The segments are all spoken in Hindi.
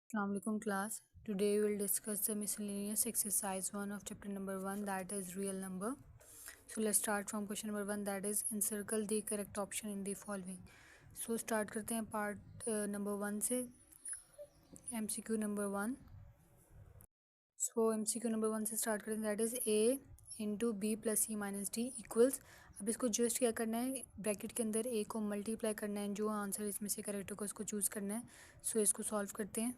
Assalamualaikum class. Today we will discuss the miscellaneous exercise 1 of chapter number 1, that is real number. So let's start from question number 1, that is encircle the correct option in the following. So start करते हैं part number 1 से MCQ number 1. So MCQ number 1 से start करते हैं, that is A into B plus C minus D equals. अब इसको जस्ट क्या करना है, ब्रैकेट के अंदर A को मल्टीप्लाई करना है, जो आंसर इसमें से करेक्ट होगा उसको चूज़ करना है. सो इसको सॉल्व करते हैं.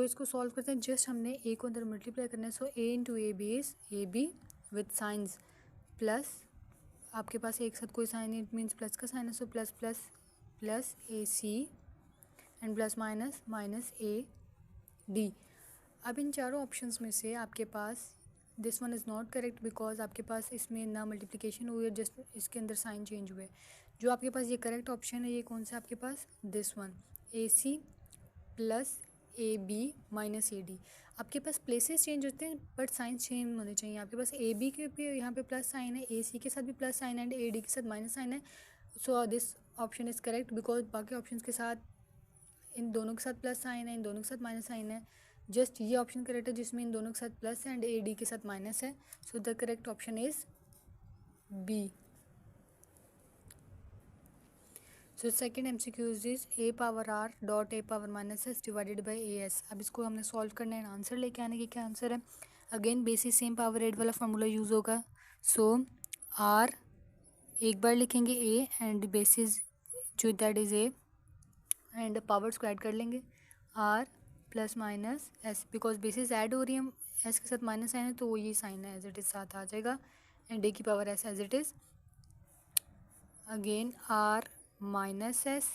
इसको सॉल्व करते हैं. जस्ट हमने ए को अंदर मल्टीप्लाई करना है. So a into a b is a b with signs plus, आपके पास एक साथ कोई साइन इट मीन्स प्लस का साइन है. So plus plus plus a c and plus minus minus a d. अब इन चारों ऑप्शंस में से आपके पास this one is not correct because आपके पास इसमें ना मल्टीप्लिकेशन हुई है, जस्ट इसके अंदर साइन चेंज हुए. जो आपके पास ये करेक्ट ऑप्शन है ये कौन सा आपके पास, this one, a c plus a b minus a d. आपके पास प्लेसेस चेंज होते हैं बट साइन चेंज होने चाहिए. आपके पास ए बी के भी यहाँ पे प्लस साइन है, ए सी के साथ भी प्लस साइन है एंड ए डी के साथ माइनस साइन है. So this option is correct because बाकी ऑप्शन के साथ इन दोनों के साथ प्लस साइन है, इन दोनों के साथ माइनस साइन है. जस्ट ये ऑप्शन करेक्ट है जिसमें इन दोनों के साथ प्लस है एंड ए डी के साथ माइनस है. So the correct option is B. So second MCQ is a power r dot a power minus s divided by a s. अब इसको हमने सॉल्व करना है, आंसर लेके आने की क्या आंसर है. Again basis same power add वाला फार्मूला यूज़ होगा. सो आर एक बार लिखेंगे ए एंड बेसिस जो that is a and powers को ऐड कर लेंगे r plus minus s. Because basis add हो रही है एस के साथ माइनस साइन है तो वो ये साइन है एज इट इज़ साथ आ जाएगा एंड ए की power s as it is. Again r minus s.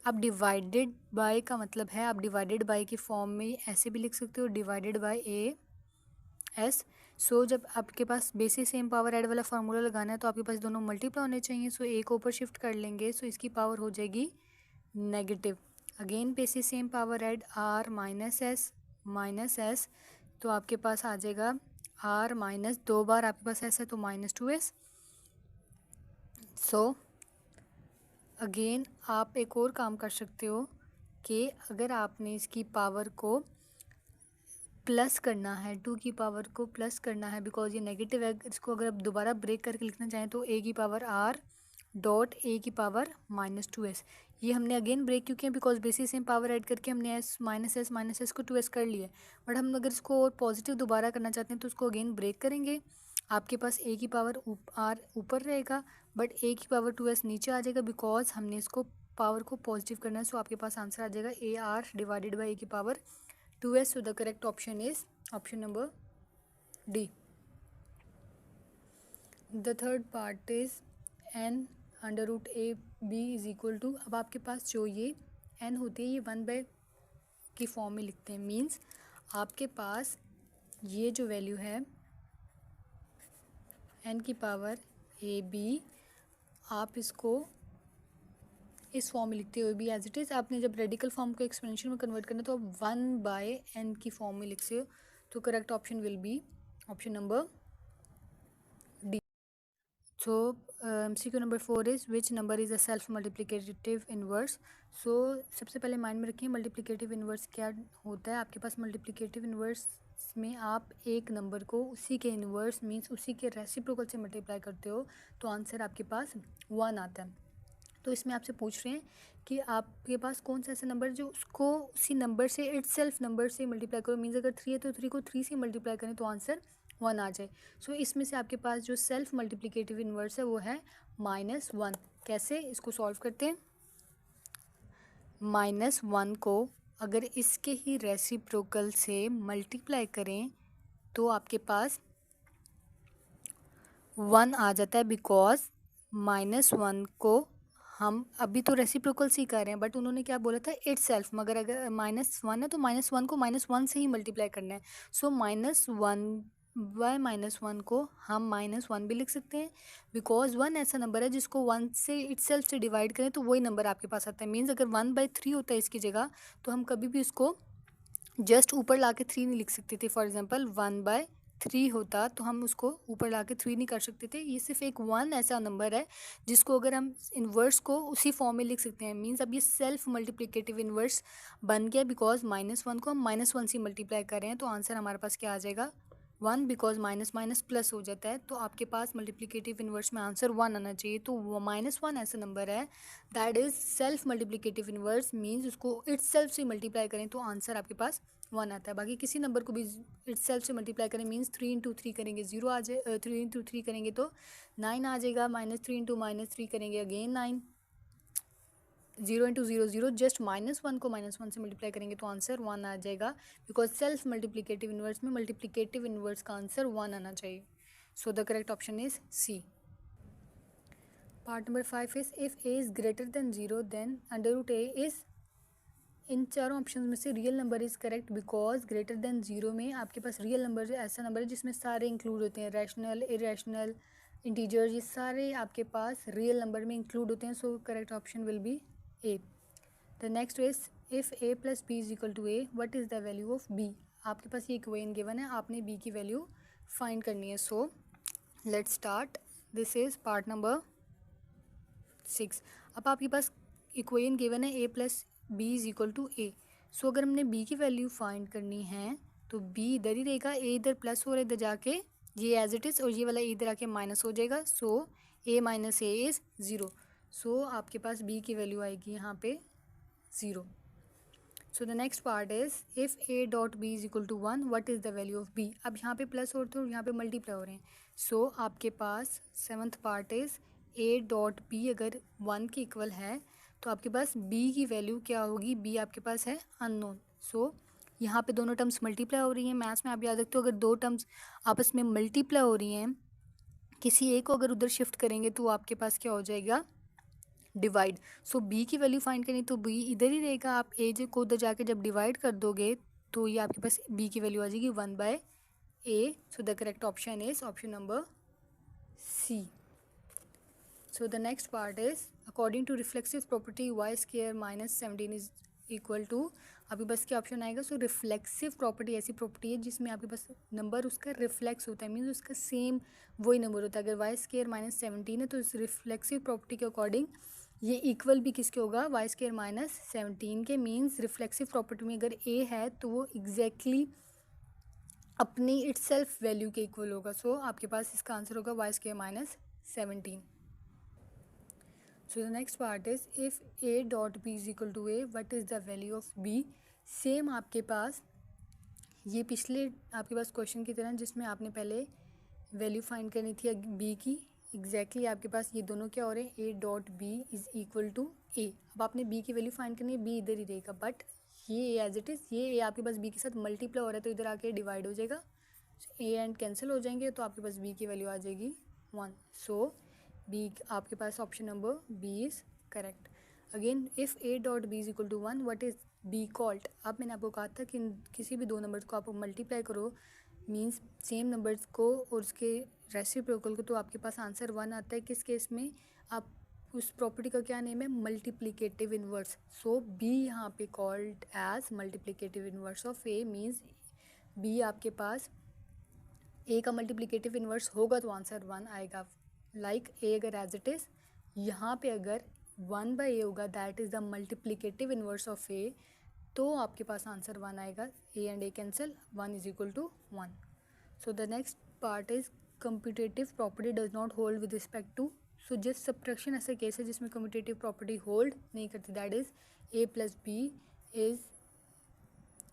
अब डिवाइडेड बाय का मतलब है आप डिवाइडेड बाय की फॉर्म में ऐसे भी लिख सकते हो, डिवाइडेड बाय ए एस. सो जब आपके पास बेसिस सेम पावर ऐड वाला फार्मूला लगाना है तो आपके पास दोनों मल्टीप्लाई होने चाहिए. सो ए को ऊपर शिफ्ट कर लेंगे, सो इसकी पावर हो जाएगी negative. Again basis same power add r minus s तो आपके पास आ जाएगा आर माइनस, दो बार आपके पास एस है तो minus two s. So again आप एक और काम कर सकते हो कि अगर आपने इसकी पावर को प्लस करना है, टू की पावर को प्लस करना है बिकॉज ये नेगेटिव है, इसको अगर आप दोबारा ब्रेक करके लिखना चाहें तो ए की पावर आर डॉट ए की पावर माइनस टू एस. ये हमने अगेन ब्रेक क्यों किया because basis same power add करके हमने एस माइनस एस को टू एस कर लिया. बट हम अगर इसको और पॉजिटिव दोबारा करना चाहते हैं तो उसको अगेन ब्रेक करेंगे. आपके पास ए की पावर आर ऊपर रहेगा बट ए की पावर टू एस नीचे आ जाएगा बिकॉज हमने इसको पावर को पॉजिटिव करना है. सो आपके पास आंसर आ जाएगा a r divided by a की power to s. So the correct option is option number D. The third part is an under root a b is equal to. अब आपके पास जो ये एन होती है ये वन बाय की फॉर्म में लिखते हैं. मीन्स आपके पास ये जो वैल्यू है एन की पावर ए बी, आप इसको इस फॉर्म में लिखते हो बी एज इट इज़. आपने जब रेडिकल फॉर्म को एक्सपोनेंशियल में कन्वर्ट करना तो आप वन बाय एन की फॉर्म में लिखते हो. तो correct option will be option number d. So MCQ number 4 is which number is a self multiplicative inverse. So सबसे पहले माइंड में रखिए मल्टीप्लिकेटिव इनवर्स क्या होता है. आपके पास मल्टीप्लिकेटिव इनवर्स में आप एक नंबर को उसी के इनवर्स मीन्स उसी के रेसिप्रोकल से मल्टीप्लाई करते हो तो आंसर आपके पास 1 आता है. तो इसमें आपसे पूछ रहे हैं कि आपके पास कौन सा ऐसा नंबर जो उसको उसी नंबर से इट सेल्फ नंबर से मल्टीप्लाई करो. मीन्स अगर 3 है तो 3 को 3 से मल्टीप्लाई करें तो आंसर 1 आ जाए. सो इसमें से आपके पास जो सेल्फ मल्टीप्लिकेटिव इनवर्स है वो है -1. कैसे इसको सॉल्व करते हैं. -1 को अगर इसके ही रेसिप्रोकल से मल्टीप्लाई करें तो आपके पास 1 आ जाता है बिकॉज -1 को हम अभी तो रेसिप्रोकल से ही कर रहे हैं बट उन्होंने क्या बोला था इट सेल्फ. मगर अगर -1 है तो -1 को -1 से ही मल्टीप्लाई करना है. सो -1 बाय -1 को हम -1 भी लिख सकते हैं बिकॉज 1 ऐसा नंबर है जिसको 1 से इट सेल्फ से डिवाइड करें तो वही नंबर आपके पास आता है. मीन्स अगर 1/3 होता है इसकी जगह तो हम कभी भी उसको जस्ट ऊपर ला के 3 नहीं लिख सकते थे. फॉर एग्जाम्पल 1/3 3 होता तो हम उसको ऊपर ला के 3 नहीं कर सकते थे। ये सिर्फ एक 1 ऐसा नंबर है जिसको अगर हम इन्वर्स को उसी फॉर्म में लिख सकते हैं। मीन्स अब ये सेल्फ मल्टीप्लिकेटिव इन्वर्स बन गया बिकॉज -1 को हम -1 से मल्टीप्लाई कर रहे हैं। तो आंसर हमारे पास क्या आ जाएगा 1, बिकॉज माइनस माइनस प्लस हो जाता है। तो आपके पास मल्टीप्लिकेटिव इन्वर्स में आंसर 1 आना चाहिए। तो -1 ऐसा नंबर है that is self multiplicative inverse, means उसको इट्स सेल्फ से मल्टीप्लाई करें तो आंसर आपके पास 1 आता है। बाकी किसी नंबर को भी इट्स सेल्फ से मल्टीप्लाई करें मीन्स 3 इंटू 3 करेंगे 0 आ जाए, 3 इंटू 3 करेंगे तो 9 आ जाएगा, -3 इंटू -3 करेंगे अगेन 9, 0 इंटू 0 0, जस्ट -1 को -1 से मल्टीप्लाई करेंगे तो आंसर 1 आ जाएगा बिकॉज सेल्फ मल्टीप्लिकेटिव इन्वर्स में मल्टीप्लिकेटिव इन्वर्स का आंसर 1 आना चाहिए। So the correct option is c. Part number 5 is if a is greater than 0 then √a is, इन चारों ऑप्शन में से real number is correct because greater than 0 में आपके पास रियल नंबर ऐसा नंबर है जिसमें सारे इंक्लूड होते हैं, रैशनल, इरेशनल, इंटीजर्स, ये सारे आपके पास रियल नंबर में इंक्लूड होते हैं। So correct option will be A. The next is if a plus b is equal to a, what is the value of b। आपके पास ये इक्वेशन गिवन है, आपने b की वैल्यू फाइंड करनी है। So let's start, this is part number 6। अब आपके पास इक्वेशन गिवन है a plus b is equal to a। So अगर हमने b की वैल्यू फाइंड करनी है तो b इधर ही रहेगा, a इधर प्लस हो रहा है, इधर जाके ये एज इट इज़ और ये वाला इधर आके माइनस हो जाएगा। So a minus a is 0। So आपके पास b की वैल्यू आएगी यहाँ पे 0। So the next part is if a dot b is equal to 1, what is the value of b। अब यहाँ पे प्लस हो रहे हैं और यहाँ पे मल्टीप्लाई हो रहे हैं। सो आपके पास 7th part is a dot b अगर 1 के इक्वल है तो आपके पास b की वैल्यू क्या होगी, b आपके पास है अननोन। सो यहाँ पे दोनों टर्म्स मल्टीप्लाई हो रही हैं। मैथ्स में आप याद रखते हो अगर दो टर्म्स आपस में मल्टीप्लाई हो रही हैं, किसी एक को अगर उधर शिफ्ट करेंगे तो आपके पास क्या हो जाएगा, डिवाइड। सो b की वैल्यू फाइंड करनी तो b इधर ही रहेगा, आप a को उधर जाके जब डिवाइड कर दोगे तो ये आपके पास b की वैल्यू आ जाएगी 1/a। So the correct option is option number C. So the next part is according to reflexive property y² minus 17 is equal to, आपके पास क्या ऑप्शन आएगा। सो रिफ्लेक्सिव प्रॉपर्टी ऐसी प्रॉपर्टी है जिसमें आपके पास नंबर उसका रिफ्लेक्स होता है, मीन्स उसका सेम वही नंबर होता है। अगर y² माइनस 17 है तो इस रिफ्लेक्सिव प्रॉपर्टी के अकॉर्डिंग ये इक्वल भी किसके होगा, y² माइनस 17 के। मीन्स रिफ्लेक्सिव प्रॉपर्टी में अगर a है तो वो एग्जैक्टली अपनी इट्स सेल्फ वैल्यू के इक्वल होगा। सो आपके पास इसका आंसर होगा y² minus 17। So the next part is if a dot b is equal to a, what is the value of b। Same आपके पास ये पिछले आपके पास क्वेश्चन की तरह जिसमें आपने पहले वैल्यू फाइंड करनी थी b की, एग्जैक्टली आपके पास ये दोनों क्या हो रहे हैं, a dot b is equal to a। अब आपने b की वैल्यू फाइंड करनी है, b इधर ही रहेगा, बट ये a एज इट इज़, ये a आपके पास b के साथ मल्टीप्लाई हो रहा है तो इधर आके डिवाइड हो जाएगा, a एंड कैंसिल हो जाएंगे तो आपके पास b की वैल्यू आ जाएगी 1। सो b आपके पास option number b is correct. Again if a dot b is equal to 1, what is b called. अब मैंने आपको कहा था कि किसी भी दो नंबर्स को आप मल्टीप्लाई करो मीन्स सेम नंबर्स को और उसके रेसिप्रोकल को तो आपके पास आंसर 1 आता है। किस केस में, आप उस प्रॉपर्टी का क्या नेम है, मल्टीप्लिकेटिव इन्वर्स। सो b यहाँ पे called as multiplicative inverse of a, means b आपके पास a का मल्टीप्लिकेटिव इन्वर्स होगा तो आंसर 1 आएगा। लाइक a अगर एज इट इज़, यहाँ पे अगर 1/a होगा that is the multiplicative inverse of a, तो आपके पास आंसर 1 आएगा। a and a cancel, 1 is equal to 1। So the next part is commutative property does not hold with respect to. So just subtraction ऐसा केस है जिसमें कम्पिटेटिव प्रॉपर्टी होल्ड नहीं करती, that is a plus b is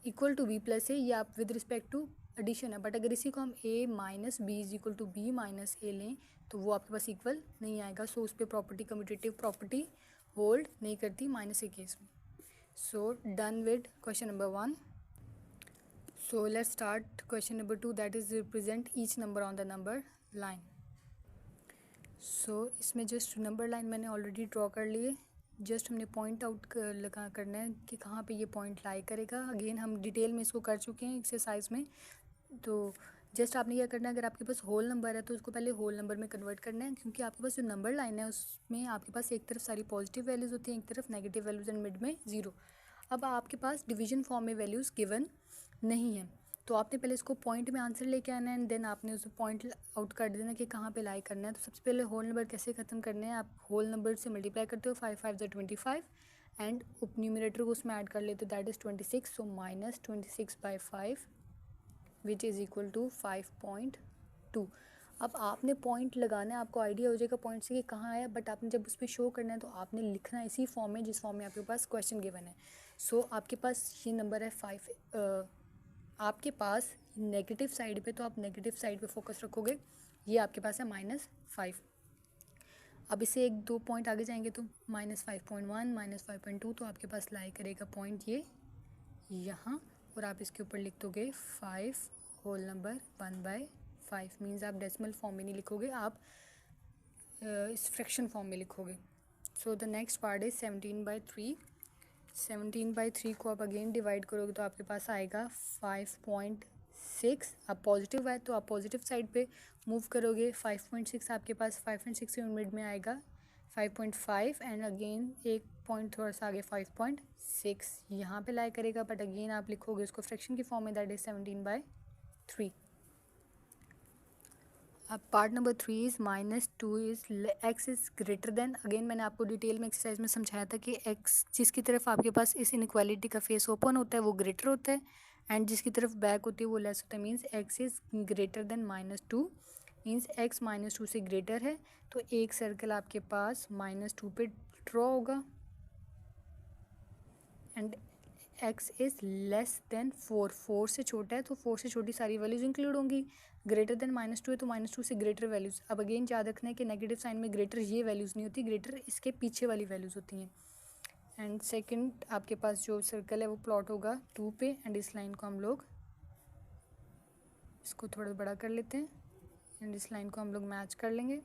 equal to b plus a, या आप विद रिस्पेक्ट टू एडिशन है। बट अगर इसी को हम a minus b is equal to b minus a लें तो वो आपके पास इक्वल नहीं आएगा। सो उस पर प्रॉपर्टी कम्यूटेटिव प्रॉपर्टी होल्ड नहीं करती माइनस ए केस में। So done with question number 1। So let's start question number 2, that is represent each number on the number line. So इसमें जस्ट नंबर लाइन मैंने ऑलरेडी ड्रॉ कर लिए, जस्ट हमने पॉइंट आउट करना है कि कहाँ पे ये पॉइंट लाई करेगा। अगेन हम डिटेल में इसको कर चुके हैं एक्सरसाइज में। तो जस्ट आपने क्या करना है, अगर आपके पास होल नंबर है तो उसको पहले होल नंबर में कन्वर्ट करना है, क्योंकि आपके पास जो नंबर लाइन है उसमें आपके पास एक तरफ सारी पॉजिटिव वैल्यूज़ होती हैं, एक तरफ नेगेटिव वैल्यूज़ एंड मिड में 0। अब आपके पास डिवीजन फॉर्म में वैल्यूज़ गिवन नहीं है तो आपने पहले इसको पॉइंट में आंसर लेके आना है एंड देन आपने उसे पॉइंट आउट कर देना कि कहाँ पे लाई करना है। तो सबसे पहले होल नंबर कैसे ख़त्म करने हैं, आप होल नंबर से मल्टीप्लाई करते हो, 5 5 25 एंड उप न्यूमरेटर को उसमें ऐड कर लेते हो, that is 26। So minus 26/5 which is equal to 5.2। अब आपने पॉइंट लगाना है, आपको आइडिया हो जाएगा पॉइंट से कि कहाँ आया, बट आपने जब उसमें शो करना है तो आपने लिखना है इसी फॉर्म में जिस फॉर्म में आपके पास क्वेश्चन गिवन है। सो आपके पास ये नंबर है 5। आपके पास नेगेटिव साइड पे, तो आप नेगेटिव साइड पे फोकस रखोगे। ये आपके पास है -5। अब इसे 1-2 पॉइंट आगे जाएंगे तो -5.1 -5.2, तो आपके पास लाई करेगा पॉइंट ये यहाँ, और आप इसके ऊपर लिख दोगे 5 होल नंबर 1/5। मीन्स आप डेसिमल फॉर्म में नहीं लिखोगे, आप इस फ्रैक्शन फॉर्म में लिखोगे। सो द नेक्स्ट पार्ट इज 17/3। 17/3 को आप अगेन डिवाइड करोगे तो आपके पास आएगा 5.6। अब पॉजिटिव है तो आप पॉजिटिव साइड पे मूव करोगे। 5.6 आपके पास 5 एंड 6 मिड में आएगा 5.5 एंड अगेन एक पॉइंट थोड़ा सा आगे 5.6 यहाँ पे लाई करेगा, बट अगेन आप लिखोगे उसको फ्रैक्शन की फॉर्म में, दैट इज 17/3। अब part number 3 is -2 is x is greater then. Again मैंने आपको डिटेल में एक्सरसाइज में समझाया था कि x जिसकी तरफ आपके पास इस इनइक्वालिटी का फेस ओपन होता है वो ग्रेटर होता है, एंड जिसकी तरफ बैक होती है वो लेस होता है। Means x is greater then -2, means x -2 से ग्रेटर है। तो एक सर्कल आपके पास -2 पे ड्रॉ होगा and x is less than 4। 4 से छोटा है तो 4 से छोटी सारी वैल्यूज़ इंक्लूड होंगी। ग्रेटर देन -2 है तो -2 से ग्रेटर वैल्यूज़। अब अगेन याद रखना है कि नेगेटिव साइन में ग्रेटर ये वैल्यूज़ नहीं होती, ग्रेटर इसके पीछे वाली वैल्यूज़ होती हैं। एंड सेकंड आपके पास जो सर्कल है वो प्लॉट होगा 2 पे, एंड इस लाइन को हम लोग इसको थोड़ा बड़ा कर लेते हैं एंड इस लाइन को हम लोग मैच कर लेंगे।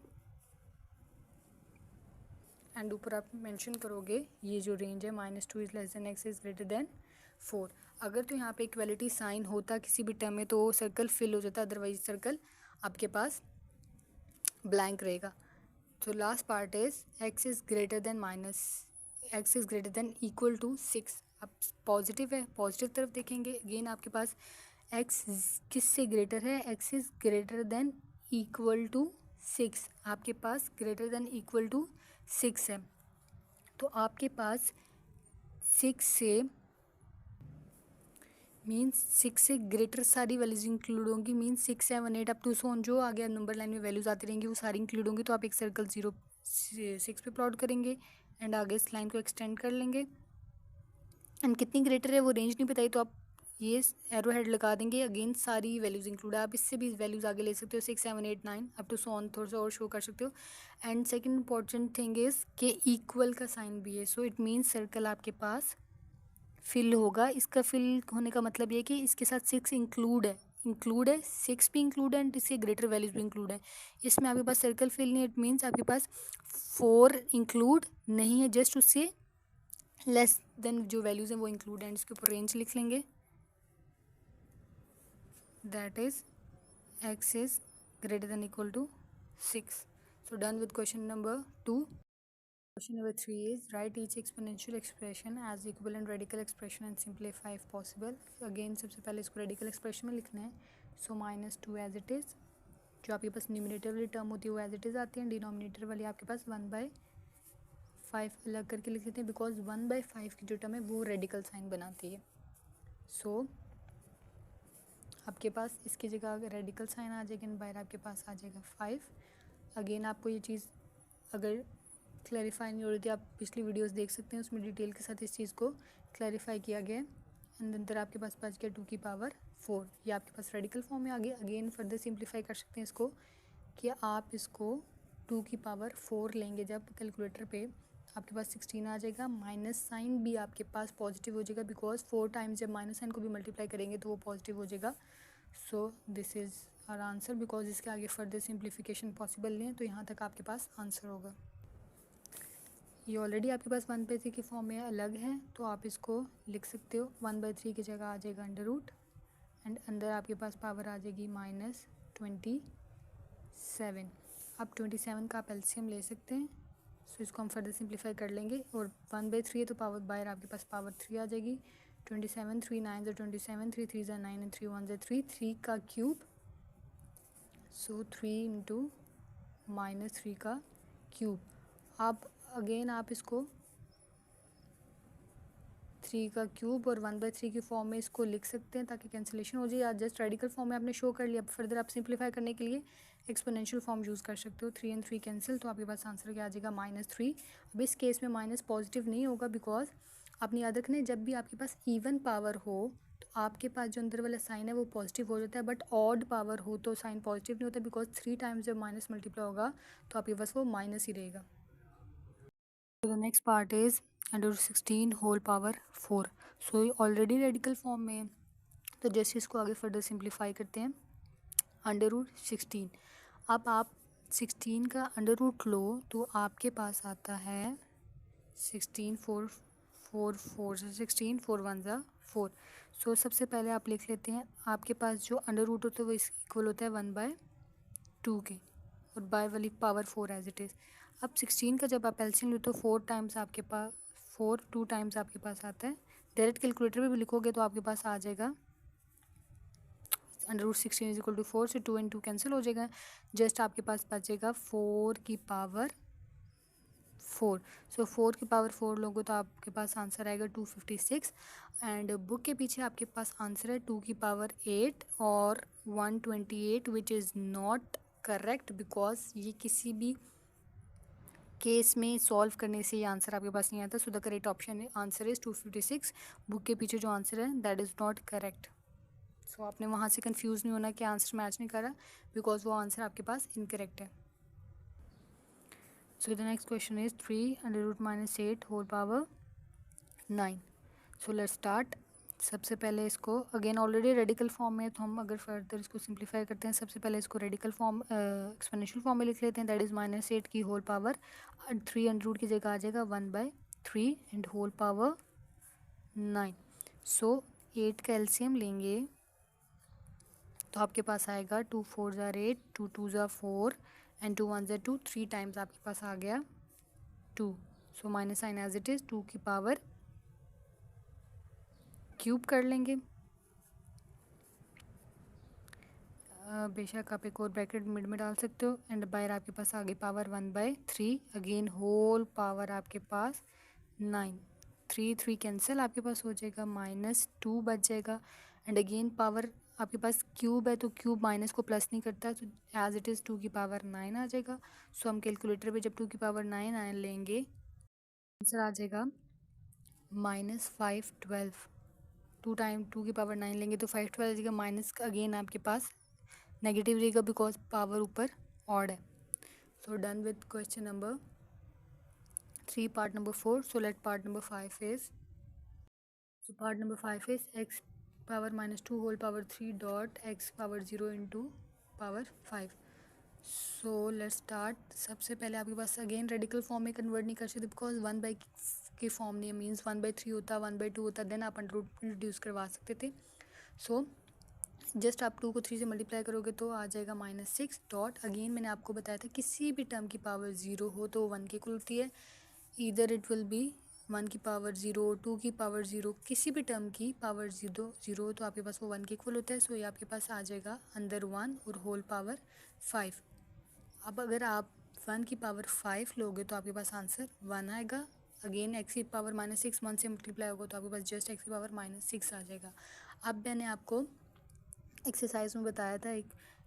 एंड ऊपर आप मेंशन करोगे ये जो रेंज है -2 is less than x is greater then 4। अगर तो यहाँ पे इक्वलिटी साइन होता किसी भी टर्म में तो सर्कल फिल हो जाता, अदरवाइज सर्कल आपके पास ब्लैंक रहेगा। तो last part is x is greater than x is greater than equal to 6। अब पॉजिटिव है, पॉजिटिव तरफ देखेंगे। अगेन आपके पास x किस से ग्रेटर है, x is greater than equal to 6। आपके पास ग्रेटर देन इक्वल टू 6 है, तो आपके पास 6 से मीन्स 6 से ग्रेटर सारी वैल्यूज इंक्लूड होंगी। Means 6 7 8 up to so on जो आगे नंबर लाइन में वैल्यूज आती रहेंगी वो सारी इंक्लूड होंगी। तो आप एक सर्कल 0 6 पे प्लॉट करेंगे एंड आगे इस लाइन को एक्सटेंड कर लेंगे। एंड कितनी ग्रेटर है वो रेंज नहीं बताई, तो आप ये एरो हेड लगा देंगे। अगेन सारी वैल्यूज इंक्लूड है, आप इससे भी वैल्यूज आगे ले सकते हो, 6 7 8 9 अप टू सो ऑन, थोड़ा सा और शो कर सकते हो। And second important thing is कि इक्वल का साइन भी है। सो इट मीन्स सर्कल आपके पास फिल होगा। इसका फिल होने का मतलब ये कि इसके साथ 6 इंक्लूड है, 6 भी इंक्लूड है एंड इसके ग्रेटर वैल्यूज भी इंक्लूड है। इसमें आपके पास सर्कल फिल नहीं, इट मीन्स आपके पास 4 इंक्लूड नहीं है, जस्ट उससे लेस देन जो वैल्यूज़ हैं वो इंक्लूड है। इसके ऊपर रेंज लिख लेंगे, that is x is greater than equal to 6। So done with question number 2। Question number 3 is write each exponential expression as equivalent radical expression and simplify if possible. Again सबसे पहले इसको radical expression में लिखना है। So -2 as it is, जो आपके पास न्यूमिनेटर वाली टर्म होती है वो एज इट इज़ आती है, डिनोमिनेटर वाली आपके पास 1/5 अलग करके लिख लेते हैं, बिकॉज 1/5 की जो टर्म है वो रेडिकल साइन बनाती है। सो आपके पास इसकी जगह रेडिकल साइन आ जाएगा एंड बाहर आपके पास आ जाएगा 5। अगेन आपको ये चीज़ अगर क्लैरिफाई नहीं हो रही थी, आप पिछली वीडियोस देख सकते हैं, उसमें डिटेल के साथ इस चीज़ को क्लैरिफाई किया गया है। एंड अंदर आपके पास बच गया 2 की पावर 4। ये आपके पास रेडिकल फॉर्म में आ गया। अगेन फर्दर सिंप्लीफाई कर सकते हैं इसको कि आप इसको 2 की पावर 4 लेंगे जब कैलकुलेटर पे, आपके पास 16 आ जाएगा। माइनस साइन भी आपके पास पॉजिटिव हो जाएगा, बिकॉज 4 टाइम्स जब माइनस साइन को भी मल्टीप्लाई करेंगे तो वो पॉजिटिव हो जाएगा। So this is our answer, because इसके आगे फर्दर सिंप्लीफिकेशन पॉसिबल नहीं है, तो यहाँ तक आपके पास आंसर होगा। ये ऑलरेडी आपके पास 1/3 की फॉर्म में अलग है, तो आप इसको लिख सकते हो। 1/3 की जगह आ जाएगा अंडर रूट एंड अंदर आपके पास पावर आ जाएगी -27। अब 27 का आप एलसीएम ले सकते हैं। सो इसको हम फर्दर सिंप्लीफाई कर लेंगे, और 1/3 है तो पावर बाहर आपके पास पावर 3 आ जाएगी। 27, 3 9s are 27, 3 3s are 9 and 3 1s are 3, 3 का क्यूब, सो 3 इंटू माइनस 3 का क्यूब। आप अगेन आप इसको 3 का क्यूब और 1/3 की फॉर्म में इसको लिख सकते हैं ताकि कैंसिलेशन हो जाए, या जस्ट रेडिकल फॉर्म में आपने शो कर लिया। फर्दर आप सिंप्लीफाई करने के लिए एक्सपोनेंशियल फॉर्म यूज़ कर सकते हो। 3 and 3 कैंसिल, तो आपके पास आंसर क्या आ जाएगा -3। अब इस केस में माइनस पॉजिटिव नहीं होगा, बिकॉज आपने याद रखना है जब भी आपके पास इवन पावर हो तो आपके पास जो अंदर वाला साइन है वो पॉजिटिव हो जाता है, बट ऑड पावर हो तो साइन पॉजिटिव नहीं होता, बिकॉज 3 टाइम्स जब माइनस मल्टीप्लाई होगा तो आपके पास वो माइनस ही रहेगा। तो the next part is √16 whole power 4। So ये ऑलरेडी रेडिकल फॉर्म में है, तो जैसे इसको आगे फर्दर सिंप्लीफाई करते हैं √16। अब आप 16 का अंडर रूट लो तो आपके पास आता है 16 4 4 4 16 4 1 4। सो सबसे पहले आप लिख लेते हैं, आपके पास जो अंडर रूट होता है वो इक्वल होता है 1/2 के, और बाय वाली पावर 4 एज इट इज़। अब 16 का जब आप एलसीएम लो तो 4 टाइम्स आपके पास 4 2 टाइम्स आपके पास आता है। डायरेक्ट कैलकुलेटर में भी लिखोगे तो आपके पास आ जाएगा √16 इज इक्वल टू 4, से 2 and 2 कैंसिल हो जाएगा। जस्ट आपके पास बचेगा 4 की पावर 4। सो 4 की पावर 4 लोगे तो आपके पास आंसर आएगा 256। एंड बुक के पीछे आपके पास आंसर है 2 की पावर 8 और 128, which is not correct, because ये किसी भी केस में सॉल्व करने से ये आंसर आपके पास नहीं आता। सो the correct option answer is 256। Book के पीछे जो आंसर है दैट इज़ नॉट करेक्ट। सो आपने वहाँ से कंफ्यूज नहीं होना कि आंसर मैच नहीं कर रहा, बिकॉज वो आंसर आपके पास इनकरेक्ट है। So the next question is 3 √-8 whole power 9। So let's start. सबसे पहले इसको अगेन ऑलरेडी रेडिकल फॉर्म में है, तो हम अगर फर्दर इसको सिंप्लीफाई करते हैं, सबसे पहले इसको रेडिकल फॉर्म एक्सपोनेंशियल फॉर्म में लिख लेते हैं। दैट इज़ -8 की होल पावर 3 अंडर रूट की जगह आ जाएगा 1/3 एंड होल पावर 9। सो 8 का एलसीएम लेंगे तो आपके पास आएगा 2 4 ज़ार 8, 2 2 ज़ार 4 एंड 2 1 ज़ार 2, 3 टाइम्स आपके पास आ गया 2। So minus sign as it is 2 की पावर क्यूब कर लेंगे। बेशक आप एक और ब्रैकेट मिड में डाल सकते हो, एंड बाहर आपके पास आगे पावर 1/3, अगेन होल पावर आपके पास 9। 3 3 कैंसिल, आपके पास हो जाएगा -2 बच जाएगा, एंड अगेन पावर आपके पास क्यूब है तो क्यूब माइनस को प्लस नहीं करता, तो एज इट इज़ 2 की पावर 9 आ जाएगा। सो हम कैलकुलेटर पे जब 2 की पावर 9 लेंगे आंसर आ जाएगा -512। 2 टाइम 2 की पावर 9 लेंगे तो 512 आ जाएगा, माइनस अगेन आपके पास नेगेटिव रहेगा बिकॉज पावर ऊपर ऑड है। So done with question number 3 part number 4। So let part number 5 is, so part number 5 is x power -2 whole power 3 dot x power 0 into power 5। So let start. सबसे पहले आपके पास अगेन रेडिकल फॉर्म में कन्वर्ट नहीं कर सकते, बिकॉज 1 के फॉर्म नहीं है, मीन्स 1/3 होता, 1/2 होता, देन आप अंडर रूट रिड्यूस करवा सकते थे। सो जस्ट आप 2 को 3 से मल्टीप्लाई करोगे तो आ जाएगा -6 डॉट, अगेन मैंने आपको बताया था किसी भी टर्म की पावर 0 हो तो 1 की इक्वल होती है। ईदर इट विल बी 1 की पावर 0, 2 की पावर 0, किसी भी टर्म की पावर 0 तो आपके पास वो 1 के इक्वल होता है। सो ये आपके पास आ जाएगा अंदर 1 और होल पावर 5। अब अगर आप 1 की पावर 5 लोगे तो आपके पास आंसर 1 आएगा। अगेन एक्स की पावर -6 1 से मल्टीप्लाई होगा तो आपके पास जस्ट एक्स की पावर -6 आ जाएगा। अब मैंने आपको एक्सरसाइज में बताया था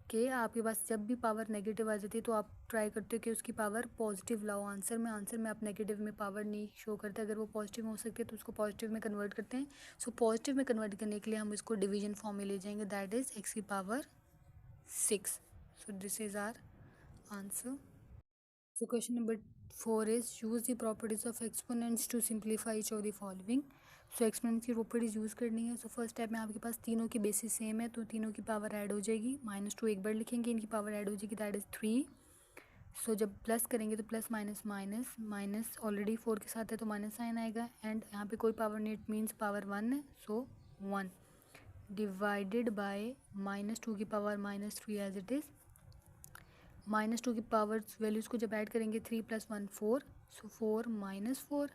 कि आपके पास जब भी पावर नेगेटिव आ जाती है तो आप ट्राई करते हो कि उसकी पावर पॉजिटिव लाओ आंसर में आप नेगेटिव में पावर नहीं शो करते, अगर वो पॉजिटिव हो सकती है तो उसको पॉजिटिव में कन्वर्ट करते हैं। सो पॉजिटिव में कन्वर्ट करने के लिए हम इसको डिवीजन फॉर्म में ले जाएंगे, दैट इज़ एक्स की power 6। So this is our answer. So question number 4 is use the properties of exponents to simplify each of the following. So exponents की प्रॉपर्टीज यूज़ करनी है। सो फर्स्ट स्टेप में आपके पास तीनों की बेसिस सेम है तो तीनों की पावर ऐड हो जाएगी, -2 एक बार लिखेंगे, इनकी पावर ऐड हो जाएगी, दैट इज़ 3। सो जब प्लस करेंगे तो plus minus minus minus already 4 के साथ है तो माइनस साइन आएगा, एंड यहाँ पे कोई पावर नहीं, इट मीन्स पावर 1 है, सो 1 डिवाइडेड बाय -2 की पावर -3 एज इट इज़। -2 की पावर वैल्यूज़ को जब ऐड करेंगे 3 + 1 4, सो 4 - 4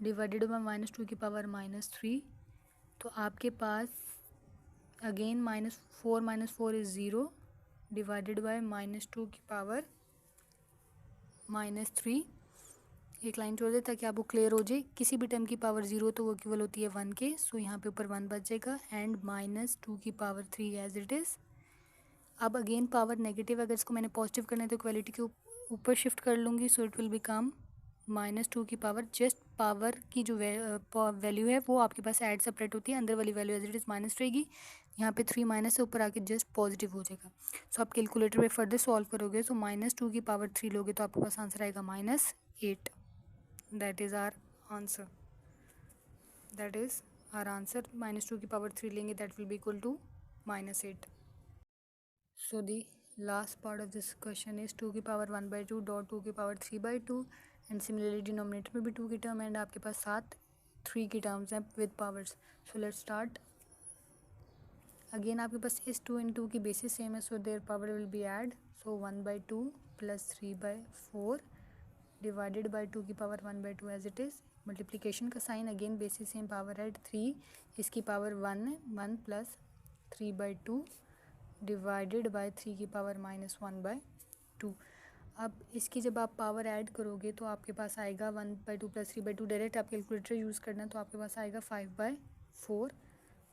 डिवाइडेड बाई -2 की पावर -3 तो आपके पास अगेन -4 इज़ 0 डिवाइडेड बाय -2 की पावर -3। एक लाइन छोड़ दे ताकि आपको क्लियर हो जाए। किसी भी टर्म की पावर 0 तो वो इक्वल होती है 1 के, सो यहाँ पे ऊपर 1 बचेगा एंड -2 की पावर 3 एज इट इज़। अब अगेन पावर नेगेटिव, अगर इसको मैंने पॉजिटिव करना है तो इक्वलिटी के ऊपर शिफ्ट कर लूँगी, सो इट विल बिकम -2 की पावर, जस्ट पावर की जो वैल्यू है वो आपके पास ऐड सेपरेट होती है, अंदर वाली value as it is minus रहेगी, यहाँ पे 3 माइनस से ऊपर आके जस्ट पॉजिटिव हो जाएगा। सो आप कैलकुलेटर पे फर्दर सॉल्व करोगे तो -2 की पावर 3 लोगे तो आपके पास आंसर आएगा -8। That is our answer, that is our answer. -2 की पावर 3 लेंगे that will be equal to -8। So the last part of this question is 2 की पावर 1/2 डॉट 2 की पावर 3/2 एंड सिमिलरली डिनोमिनेटर में भी 2 की टर्म एंड आपके पास साथ 3 की टर्म्स हैं with powers. So let's start. Again आपके पास इस 2 इन 2 की बेसिस सेम है, so their power will be add, so 1/2 plus 3/4 divided by 2 की power 1/2 as it is. Multiplication का sign again basis same, power add 3, इसकी पावर 1 है, 1 प्लस 3/2 डिवाइडेड बाय 3 की पावर -1/2। अब इसकी जब आप पावर ऐड करोगे तो आपके पास आएगा 1/2 प्लस 3/2, डायरेक्ट आप कैलकुलेटर यूज़ करना, तो आपके पास आएगा 5/4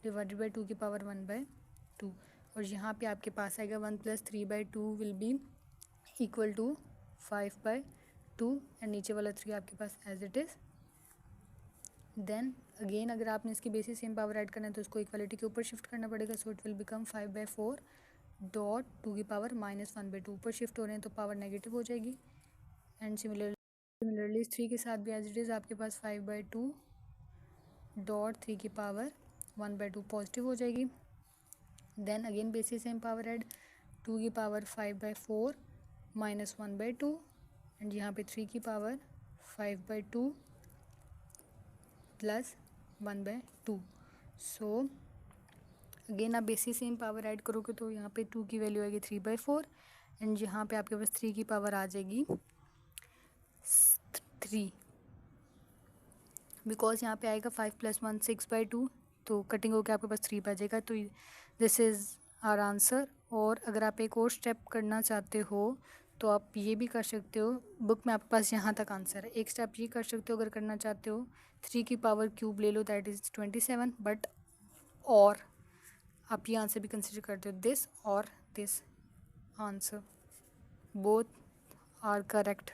डिवाइडेड बाई 2 की पावर 1/2। और यहाँ पे आपके पास आएगा 1 plus 3/2 will be equal to 5/2 and नीचे वाला 3 आपके पास as it is. Then again अगर आपने इसकी बेसिस सेम पावर ऐड करना है तो उसको इक्वलिटी के ऊपर शिफ्ट करना पड़ेगा, so it will become 5/4 dot 2 की पावर -1/2। ऊपर शिफ्ट हो रहे हैं तो पावर नेगेटिव हो जाएगी एंड सिमिलरली 3 के साथ भी एज इट इज़ आपके पास 5/2 डॉट 3 की पावर 1/2 पॉजिटिव हो जाएगी। Then again basis same power add, 2 की पावर 5/4 -1/2 एंड यहाँ पे 3 की पावर 5/2 प्लस 1/2। सो अगेन आप बेसिस सेम पावर ऐड करोगे तो यहाँ पे 2 की वैल्यू आएगी 3/4 एंड यहाँ पे आपके पास 3 की पावर आ जाएगी 3, बिकॉज यहाँ पे आएगा 5 + 1 6/2, तो कटिंग होकर आपके पास 3 बचेगा। तो दिस इज़ आवर आंसर। और अगर आप एक और स्टेप करना चाहते हो तो आप ये भी कर सकते हो, बुक में आपके पास यहाँ तक आंसर है। एक स्टेप ये कर सकते हो अगर करना चाहते हो, 3 की पावर क्यूब ले लो दैट इज़ 27, बट और आप ये आंसर भी कंसिडर करते हो, दिस और this answer both are correct.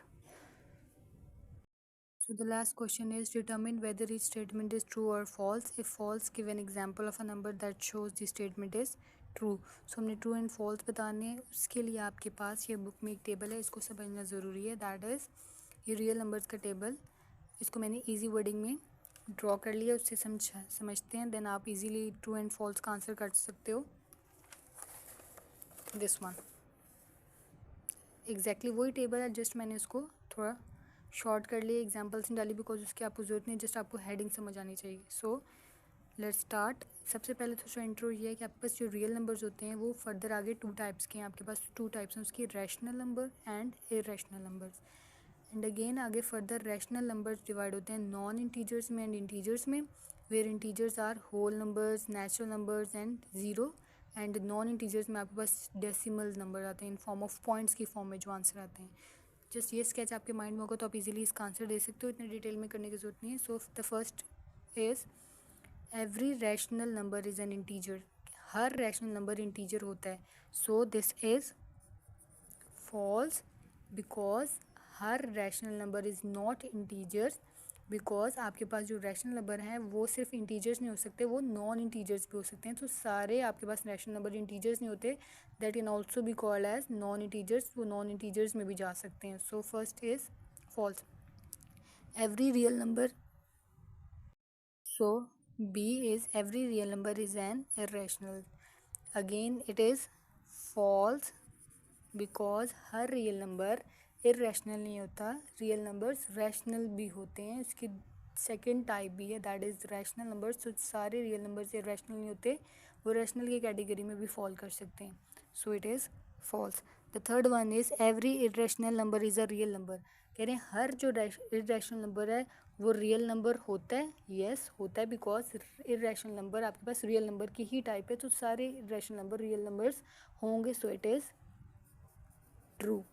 So the last question is determine whether each statement is true or false. If false, give an example of a number that shows the statement is true. So हमने true and false बताने हैं, उसके लिए आपके पास ये बुक में एक टेबल है, इसको समझना ज़रूरी है, दैट इज़ ये रियल नंबर्स का टेबल। इसको मैंने ईजी वर्डिंग में ड्रॉ कर लिया, उससे समझते हैं, देन आप इजीली ट्रू एंड फॉल्स का आंसर कर सकते हो। दिस वन एग्जैक्टली वही टेबल है, जस्ट मैंने इसको थोड़ा शॉर्ट कर लिए, एग्जाम्पल्स नहीं डाली बिकॉज उसकी आपको ज़रूरत नहीं, जस्ट आपको हेडिंग समझ आनी चाहिए। सो लेट्स स्टार्ट। सबसे पहले तो जो इंट्रो ये है कि आपके पास जो रियल नंबर्स होते हैं वो फर्दर आगे 2 टाइप्स के हैं, आपके पास 2 टाइप्स हैं उसकी, rational number and irrational numbers. And again आगे फर्दर रैशनल नंबर्स डिवाइड होते हैं नॉन इंटीजर्स में एंड इंटीजर्स में, where integers are whole numbers, natural numbers and zero, and non integers में आपके पास डेसिमल नंबर आते हैं इन फॉर्म ऑफ पॉइंट्स की फॉर्म में जो आंसर आते हैं। जस्ट ये स्केच आपके माइंड में होगा तो आप इजीली इसका आंसर दे सकते हो, इतने डिटेल में करने की ज़रूरत नहीं है। So the first is every rational number is an integer, हर रैशनल नंबर इंटीजर होता है। So this is false because हर rational number is not integers, because आपके पास जो रैशनल नंबर हैं वो सिर्फ इंटीजर्स नहीं हो सकते, वो नॉन इंटीजर्स भी हो सकते हैं। तो सारे आपके पास रैशनल नंबर इंटीजर्स नहीं होते, that can also be called as non integers, वो नॉन इंटीजर्स में भी जा सकते हैं। So first is false. Every real number, so B is every real number is an irrational. Again it is false because हर रियल नंबर इरेशनल नहीं होता, रियल नंबर्स रैशनल भी होते हैं, इसकी सेकंड टाइप भी है दैट इज़ रैशनल नंबर्स। तो सारे रियल नंबर्स इरेशनल नहीं होते, वो रैशनल की कैटेगरी में भी फॉल कर सकते हैं। So it is false. The third one is every irrational number is a real number, कह रहे हैं हर जो इरेशनल नंबर है वो रियल नंबर होता है? यस होता है, बिकॉज इरेशनल नंबर आपके पास रियल नंबर की ही टाइप है, तो सारे इरेशनल नंबर रियल नंबर्स होंगे, सो it is true.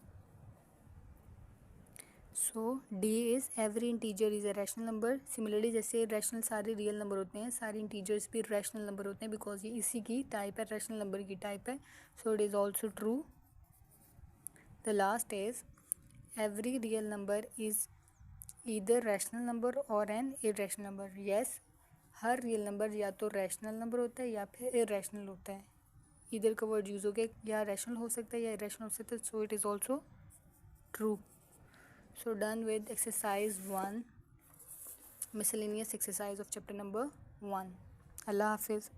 So D is every integer is a rational number. Similarly जैसे रैशनल सारे रियल नंबर होते हैं, सारे इंटीजर्स भी रैशनल नंबर होते हैं, बिकॉज ये इसी की टाइप है, रैशनल नंबर की टाइप है, so it is also true. The last is every real number is either rational number और एन इरेशनल नंबर. यस, हर रियल नंबर या तो रैशनल नंबर होता है या फिर इरेशनल होता है. इधर का वर्ड यूज़ हो गया, या रैशनल हो सकता है या इरेशनल हो सकता है, so it is also true. So done with exercise 1, miscellaneous exercise of chapter number 1. Allah Hafiz.